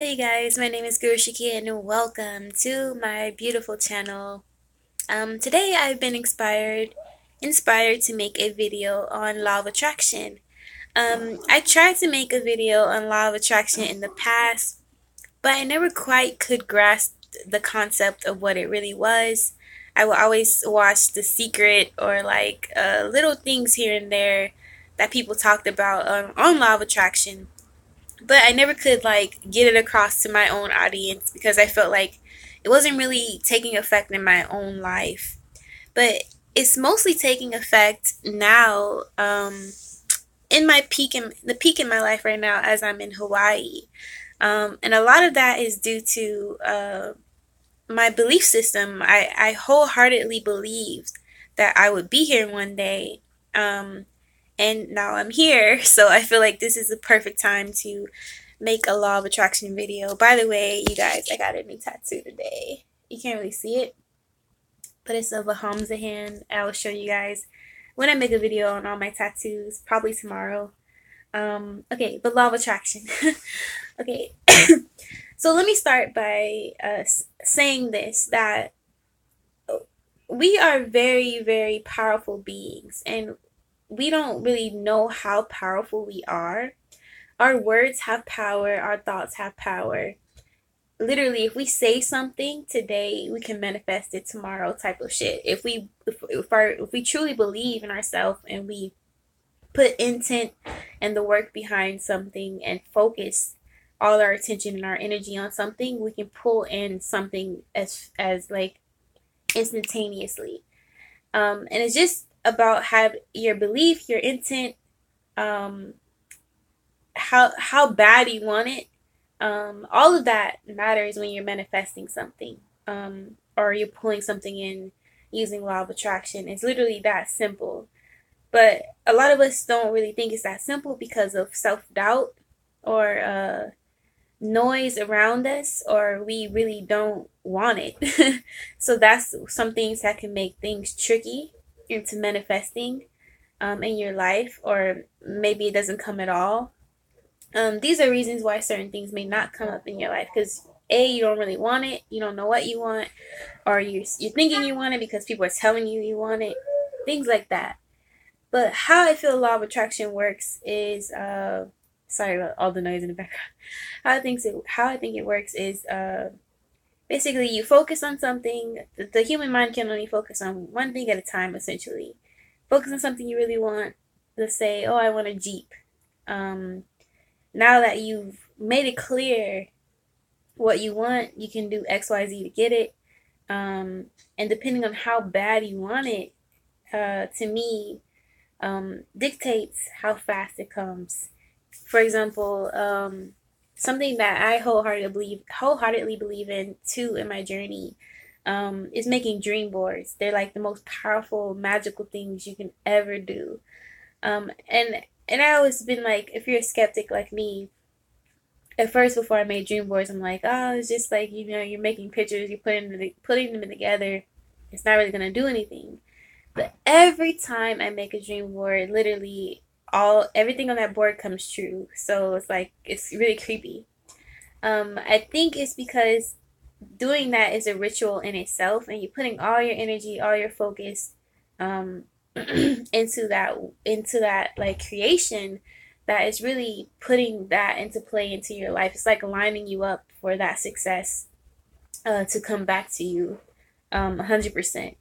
Hey guys, my name is Gurushiki and welcome to my beautiful channel. Today I've been inspired to make a video on law of attraction. I tried to make a video on law of attraction in the past, but I never quite could grasp the concept of what it really was. I will always watch The Secret or little things here and there that people talked about on law of attraction, but I never could get it across to my own audience because I felt like it wasn't really taking effect in my own life. But it's mostly taking effect now, in my peak in the peak in my life right now as I'm in Hawaii. And a lot of that is due to my belief system. I wholeheartedly believed that I would be here one day. And now I'm here. So I feel like this is the perfect time to make a law of attraction video. By the way, you guys, I got a new tattoo today. You can't really see it, but it's of a Hamza hand. I will show you guys when I make a video on all my tattoos, probably tomorrow. Okay, but law of attraction. Okay, so let me start by saying this, that we are very, very powerful beings, and we don't really know how powerful we are. Our words have power, our thoughts have power. Literally, if we say something today, we can manifest it tomorrow, type of shit. If we truly believe in ourselves and we put intent and the work behind something and focus all our attention and our energy on something, we can pull in something as like instantaneously. And it's just about have your belief, your intent, um, how bad you want it. All of that matters when you're manifesting something, or you're pulling something in using law of attraction. It's literally that simple. But a lot of us don't really think it's that simple because of self doubt or noise around us, or we really don't want it. So that's some things that can make things tricky into manifesting in your life, or maybe it doesn't come at all. These are reasons why certain things may not come up in your life because you don't really want it, you don't know what you want, or you're thinking you want it because people are telling you you want it, things like that. But how I feel law of attraction works is sorry about all the noise in the background. How I think it works is basically you focus on something. The human mind can only focus on one thing at a time. Essentially, focus on something you really want. Let's say, oh, I want a Jeep. Um, Now that you've made it clear what you want, you can do XYZ to get it. And depending on how bad you want it, to me, dictates how fast it comes. For example, something that I wholeheartedly believe in too in my journey, is making dream boards. They're like the most powerful, magical things you can ever do. And I always been like, if you're a skeptic like me, at first before I made dream boards, I'm like, oh, it's just like, you're making pictures, you're putting them together. It's not really gonna do anything. But every time I make a dream board, literally all everything on that board comes true. So it's like it's really creepy. I think it's because doing that is a ritual in itself, and you're putting all your energy, all your focus, um, into that like creation, that is really putting that into play into your life. It's like lining you up for that success to come back to you 100%.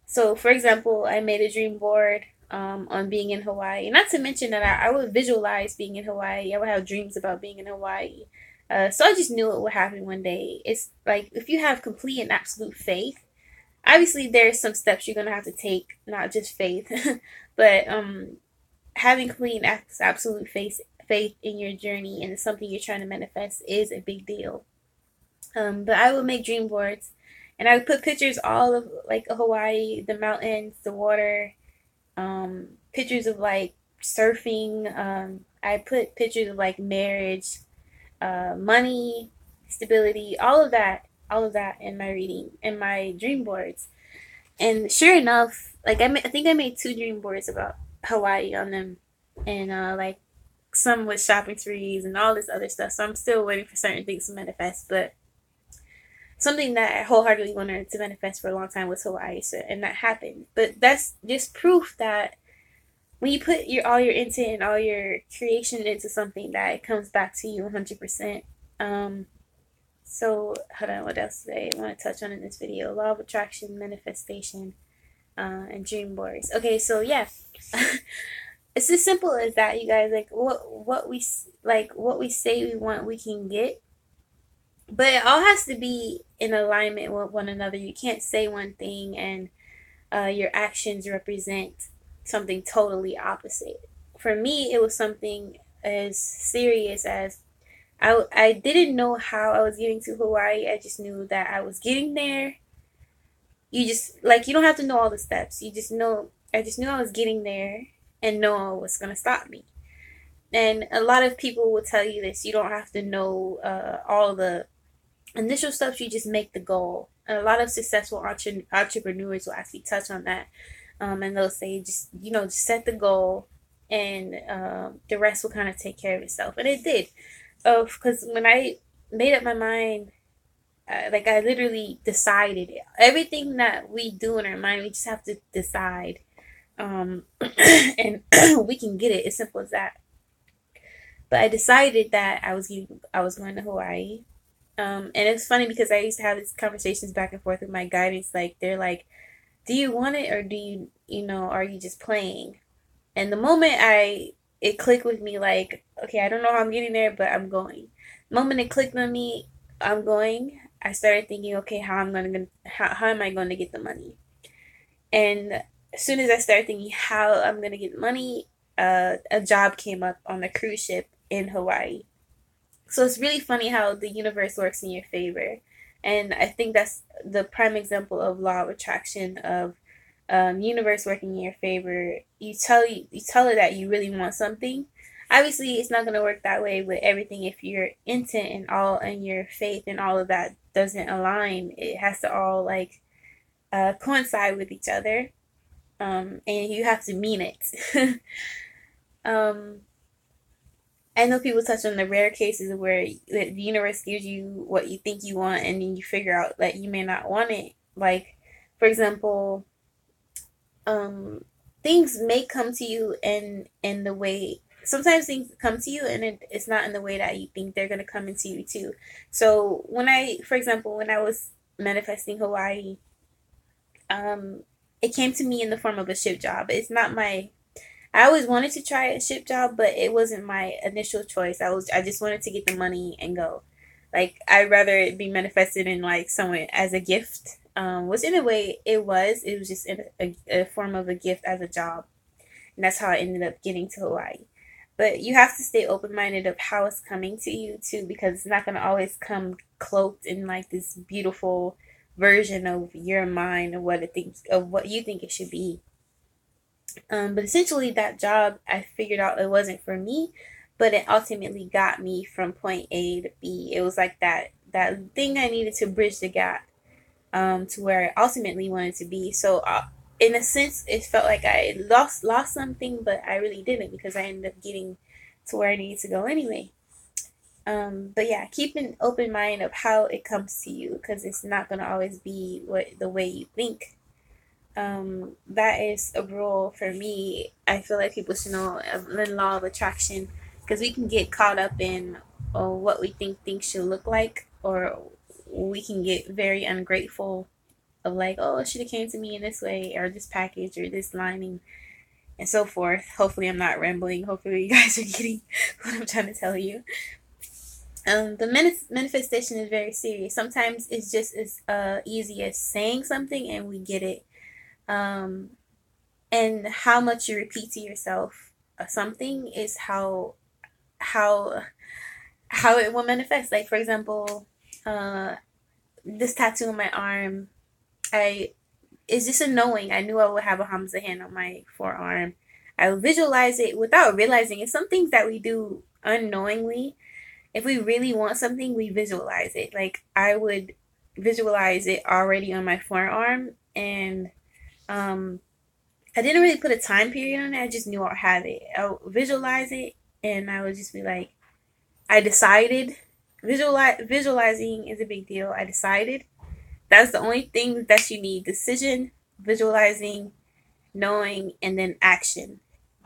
So, for example, I made a dream board on being in Hawaii. Not to mention that I would visualize being in Hawaii. I would have dreams about being in Hawaii. So I just knew it would happen one day. It's like if you have complete and absolute faith, obviously there's some steps you're going to have to take, not just faith, but having complete and absolute faith in your journey and something you're trying to manifest is a big deal. But I would make dream boards, and I would put pictures all of like Hawaii, the mountains, the water, pictures of like surfing. I put pictures of like marriage, money, stability, all of that in my reading, in my dream boards. And sure enough, I think I made two dream boards about Hawaii on them, and like some with shopping sprees and all this other stuff. So I'm still waiting for certain things to manifest. But something that I wholeheartedly wanted to manifest for a long time was Hawaii, so, and that happened. But that's just proof that when you put all your intent and all your creation into something, that it comes back to you 100%. So hold on, what else did I want to touch on in this video? Law of attraction, manifestation, and dream boards. Okay, so yeah. It's as simple as that, you guys. Like what we say we want, we can get. But it all has to be in alignment with one another. You can't say one thing and your actions represent something totally opposite. For me, it was something as serious as I didn't know how I was getting to Hawaii. I just knew that I was getting there. You just, like, you don't have to know all the steps. You just know, I just knew I was getting there and no one was going to stop me. And a lot of people will tell you this. You don't have to know all the initial steps. You just make the goal. And a lot of successful entrepreneurs will actually touch on that. And they'll say, just set the goal and the rest will kind of take care of itself. And it did. Because when I made up my mind, like, I literally decided it. Everything that we do in our mind, we just have to decide. And we can get it. As simple as that. But I decided that I was going to Hawaii. And it's funny because I used to have these conversations back and forth with my guidance. Like, they're like, do you want it, or do you are you just playing? And the moment it clicked with me, like, okay, I don't know how I'm getting there, but I'm going. The moment it clicked on me, I'm going, I started thinking, okay, how am I going to get the money? And as soon as I started thinking how I'm going to get money, a job came up on the cruise ship in Hawaii. So it's really funny how the universe works in your favor. And I think that's the prime example of law of attraction, of universe working in your favor. You tell it that you really want something. Obviously, it's not going to work that way with everything. If your intent and your faith and all of that doesn't align, it has to all coincide with each other. And you have to mean it. I know people touch on the rare cases where the universe gives you what you think you want and then you figure out that you may not want it. Like, for example, things may come to you in the way, sometimes things come to you and it's not in the way that you think they're going to come into you too. So for example, when I was manifesting Hawaii, it came to me in the form of a ship job. I always wanted to try a ship job, but it wasn't my initial choice. I just wanted to get the money and go. Like, I'd rather it be manifested in someone as a gift, which in a way it was just in a form of a gift as a job. And that's how I ended up getting to Hawaii. But you have to stay open-minded of how it's coming to you too, because it's not going to always come cloaked in this beautiful version of your mind of what you think it should be. But essentially, that job, I figured out it wasn't for me, but it ultimately got me from point A to B. It was like that thing I needed to bridge the gap to where I ultimately wanted to be. So in a sense, it felt like I lost something, but I really didn't, because I ended up getting to where I needed to go anyway. But yeah, keep an open mind of how it comes to you, because it's not going to always be the way you think. That is a rule for me. I feel like people should know the law of attraction, because we can get caught up in what we think things should look like, or we can get very ungrateful of oh, it should have came to me in this way, or this package, or this lining, and so forth. Hopefully I'm not rambling. Hopefully you guys are getting what I'm trying to tell you. The manifestation is very serious. Sometimes it's just as easy as saying something and we get it. And how much you repeat to yourself something is how it will manifest. Like, for example, this tattoo on my arm, it's just a knowing. I knew I would have a Hamza hand on my forearm. I would visualize it without realizing it. Some things that we do unknowingly, if we really want something, we visualize it. Like, I would visualize it already on my forearm, and I didn't really put a time period on it. I just knew I had it. I would visualize it, and I would just be like, I decided. Visualizing is a big deal. I decided. That's the only thing that you need: decision, visualizing, knowing, and then action.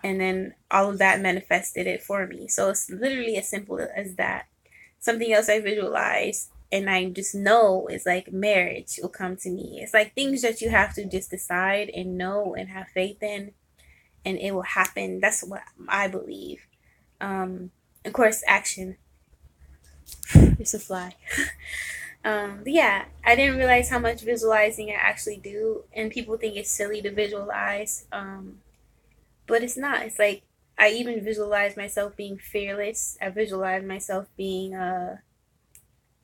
And then all of that manifested it for me. So it's literally as simple as that. Something else I visualize and I just know is like marriage will come to me. It's like things that you have to just decide and know and have faith in, and it will happen. That's what I believe. Of course, action. It's a fly. But yeah, I didn't realize how much visualizing I actually do, and people think it's silly to visualize, but it's not. It's like I even visualize myself being fearless. I visualize myself being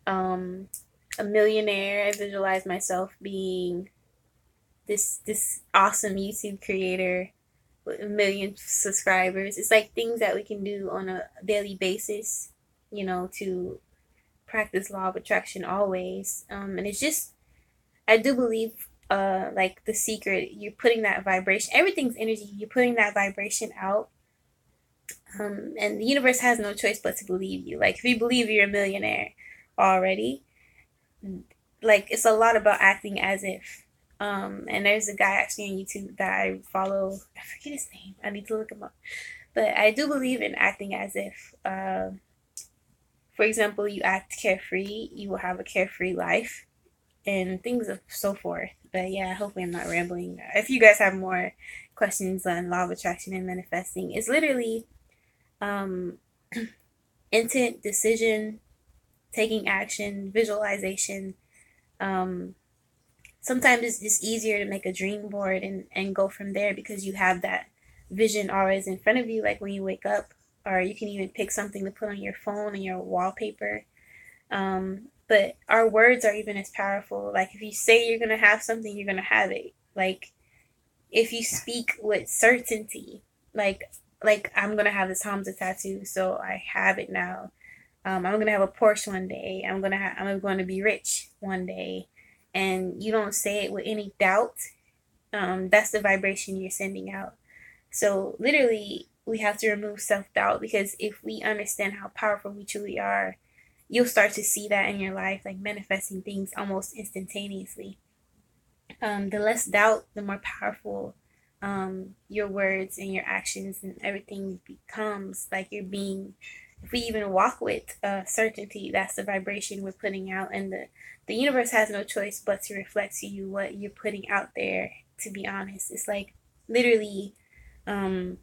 um, a millionaire. I visualize myself being this awesome YouTube creator with 1 million subscribers. It's like things that we can do on a daily basis, to practice law of attraction always. And it's just, I do believe, like the secret, you're putting that vibration, everything's energy, you're putting that vibration out. And the universe has no choice but to believe you. Like if you believe you're a millionaire already, like it's a lot about acting as if. And there's a guy actually on YouTube that I follow. I forget his name. I need to look him up. But I do believe in acting as if. For example, you act carefree, you will have a carefree life, and things of so forth. But yeah, hopefully I'm not rambling. If you guys have more questions on law of attraction and manifesting, it's literally um, intent, decision, taking action, visualization. Um, Sometimes it's just easier to make a dream board and go from there because you have that vision always in front of you, like when you wake up, or you can even pick something to put on your phone and your wallpaper. But our words are even as powerful. Like if you say you're gonna have something, you're gonna have it. Like if you speak with certainty, like I'm gonna have this Hamza tattoo, so I have it now. I'm gonna have a Porsche one day. I'm going to be rich one day, and you don't say it with any doubt. That's the vibration you're sending out. So literally, we have to remove self doubt, because if we understand how powerful we truly are, you'll start to see that in your life, like manifesting things almost instantaneously. The less doubt, the more powerful your words and your actions and everything becomes. Like you're being, if we even walk with certainty, that's the vibration we're putting out, and the universe has no choice but to reflect to you what you're putting out there. To be honest, it's like literally, um,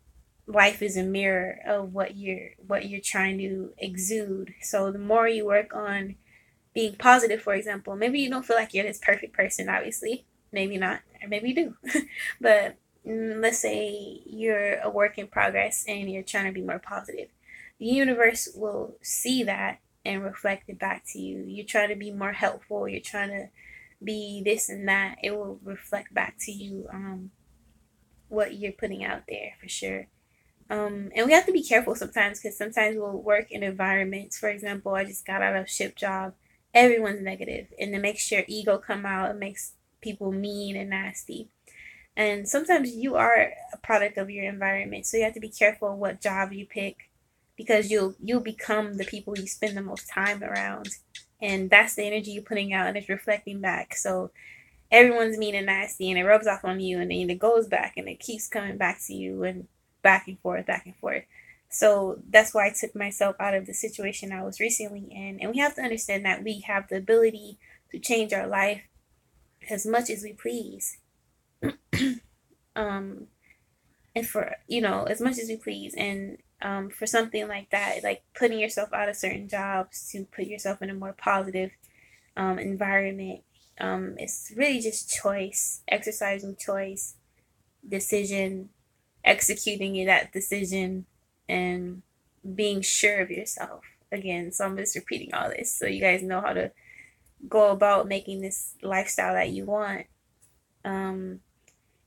life is a mirror of what you're trying to exude. So the more you work on being positive, for example, maybe you don't feel like you're this perfect person, obviously. Maybe not, or maybe you do. But let's say you're a work in progress and you're trying to be more positive. The universe will see that and reflect it back to you. You're trying to be more helpful, you're trying to be this and that. It will reflect back to you what you're putting out there for sure. And we have to be careful sometimes, because sometimes we'll work in environments. For example, I just got out of a ship job. Everyone's negative, and it makes your ego come out. It makes people mean and nasty. And sometimes you are a product of your environment, so you have to be careful what job you pick, because you'll become the people you spend the most time around, and that's the energy you're putting out, and it's reflecting back. So everyone's mean and nasty, and it rubs off on you, and then it goes back, and it keeps coming back to you, and back and forth, back and forth. So that's why I took myself out of the situation I was recently in. And we have to understand that we have the ability to change our life as much as we please. um, and for, as much as we please. And for something like that, like putting yourself out of certain jobs to put yourself in a more positive environment, it's really just choice, exercising choice, decision, executing that decision, and being sure of yourself. Again, so I'm just repeating all this so you guys know how to go about making this lifestyle that you want. And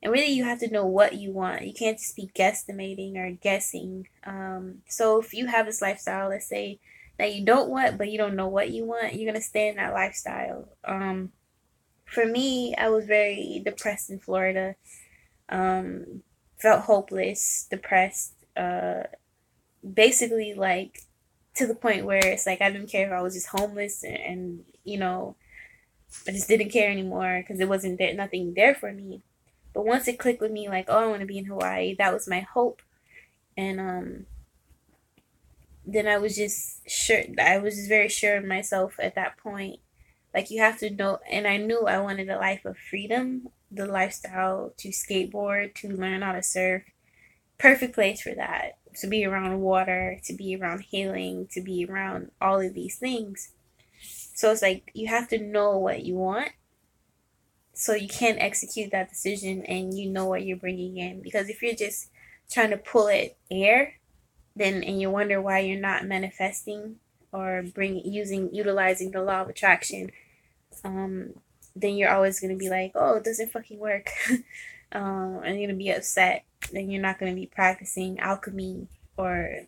really, you have to know what you want. You can't just be guesstimating or guessing. So if you have this lifestyle, let's say that you don't want, but you don't know what you want, you're gonna stay in that lifestyle. For me, I was very depressed in Florida. Felt hopeless, depressed, basically like to the point where it's like I didn't care if I was just homeless and you know, I just didn't care anymore because it wasn't there, nothing there for me. But once it clicked with me, like, oh, I want to be in Hawaii, that was my hope. And then I was just sure, I was just very sure of myself at that point. Like, you have to know, and I knew I wanted a life of freedom, the lifestyle to skateboard, to learn how to surf. Perfect place for that. To be around water, to be around healing, to be around all of these things. So it's like you have to know what you want so you can execute that decision and you know what you're bringing in. Because if you're just trying to pull it air, then and you wonder why you're not manifesting or utilizing the law of attraction, then you're always gonna be like, oh, it doesn't fucking work, and you're gonna be upset. Then you're not gonna be practicing alchemy or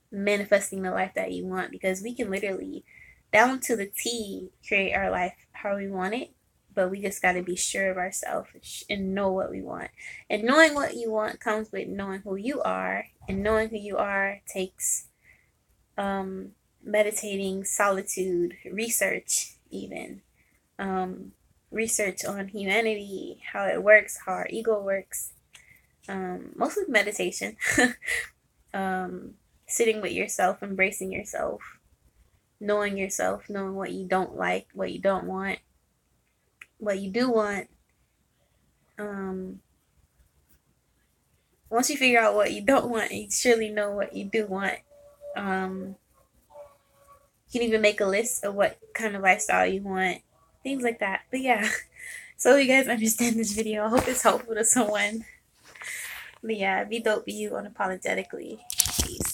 manifesting the life that you want, because we can literally down to the T create our life how we want it, but we just got to be sure of ourselves and know what we want. And knowing what you want comes with knowing who you are, and knowing who you are takes meditating, solitude, research, even research on humanity, how it works, how our ego works, mostly meditation. Sitting with yourself, embracing yourself, knowing what you don't like, what you don't want, what you do want. Once you figure out what you don't want, you surely know what you do want. You can even make a list of what kind of lifestyle you want, things like that. But yeah, so you guys understand this video. I hope it's helpful to someone. But yeah, be dope, be you unapologetically. Peace.